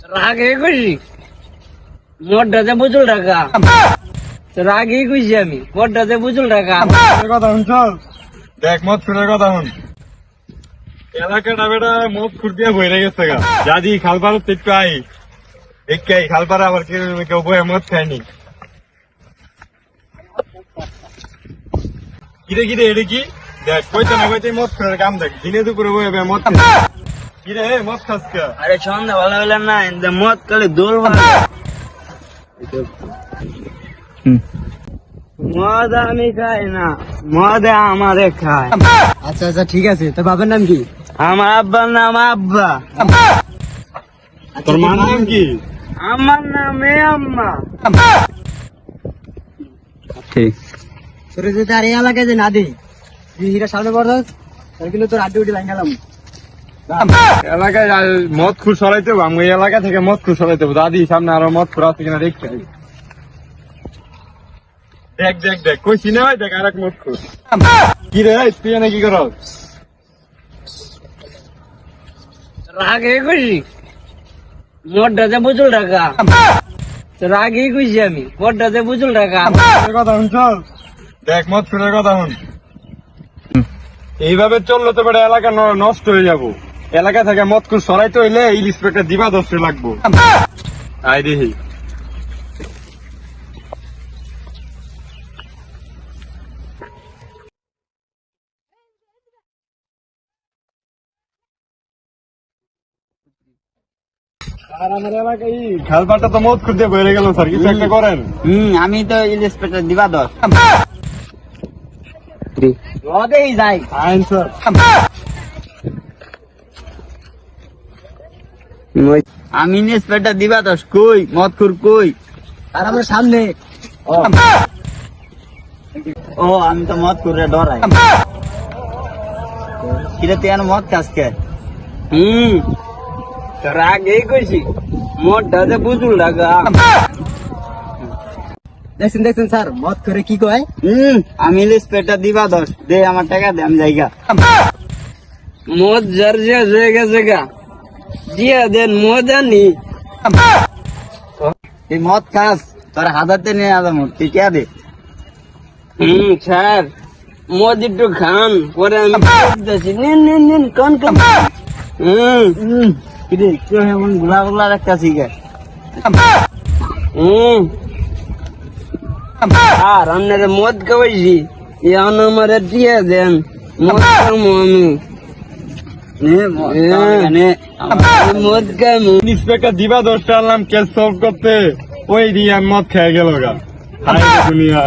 রাগে কইছি মোটটাতে বুঝুল টাকা রাগে কইছি আমি মোটটাতে বুঝুল টাকা কথা শুনছ দেখ মদ খুনের কথা শুন এলাকাটা বেটা মদ খুর দিয়ে বইরে গেছে গা যাদি খালপাড়া একটু আই একাই খালপাড়া আবার কেউ বয়ে মদ খায়নি কিরে কিরে এটা কি দেখ কইতে না কইতে মদ খুনের কাম দেখ দিনে দুপুরে বয়ে মদ খায় কিরে মদ খাস কে আরে সন্ধ্যা ভালো হইলে না মদ কালে দোল মদ আমি খাই না মদ আমারে খায়। আচ্ছা আচ্ছা ঠিক আছে, তোর বাবার নাম কি? আমার আব্বার নাম আব্বা। তোর মার নাম কি? আমার নাম আম্মা। ঠিক তোর যদি আর এই এলাকায় যে না দিই তুই হীরা সামনে পড়াস তাহলে কিন্তু তোর আড্ডি উঠে লাইন গেলাম। এলাকায় মদ খুর সরাইতে হবে আমি এই এলাকা থেকে মদ খুর সরাইতে হবে দাদি সামনে আরো মদ খুর আছে কিনা দেখতে হবে। দেখ দেখ দেখ কই চিনে ভাই দেখ আর এক মদ খুর কি রে তুই এনে কি করস রাগে কইছি মোটটাতে বুঝুল টাকা রাগে কইছি আমি মোটটাতে বুঝুল টাকা কথা শুনছ দেখ মদ খুরের কথা শুন এইভাবে চললে তো বেটা এলাকা নষ্ট হয়ে যাবো এলাকা থেকে মদ খুর সরাইতে হইলে এই ইন্সপেক্টর দিবা দশটা লাগবো আই দেখি আর আমার এলাকায় খালপাটা তো মদ খুঁজতে বেড়ে গেল স্যার কিছু একটা করেন আমি তো ইন্সপেক্টর দিবা দশ যাই আইন স্যার আমি ইন্সপেক্টর দিবা দশ কই মদখুর কই আর আমার সামনে ও আমি তো মদ করে ডরাই কিরে তুই আর মদ খাস কে? রাগে কইছি মোটটাতে বুঝুল টাকা দেখছেন দেখছেন স্যার মদ করে কি কয়? আমি ইন্সপেক্টর দিবা দশ দে আমার টাকা দে আমি জায়গা মদ জর্জে হয়ে গেছে গা দিয়া দেন মদ আনি এই মদ খাস তোর হাজারতে নিয়ে আদাম তুই কে দে স্যার মদ একটু খান পরে আমি দিতেছি নিন নিন নিন কোন কোন কিরে কেউ এমন গুলা গুলা রাখতেছি গে? আর আপনার মদ খাওয়াইছি এখন আমার দিয়ে দেন মদ খামো আমি মদ খামো ইন্সপেক্টর দিবা দশটা আনলাম কেস সলভ করতে ওই দিয়ে মদ খেয়ে গেল গা হাই দুনিয়া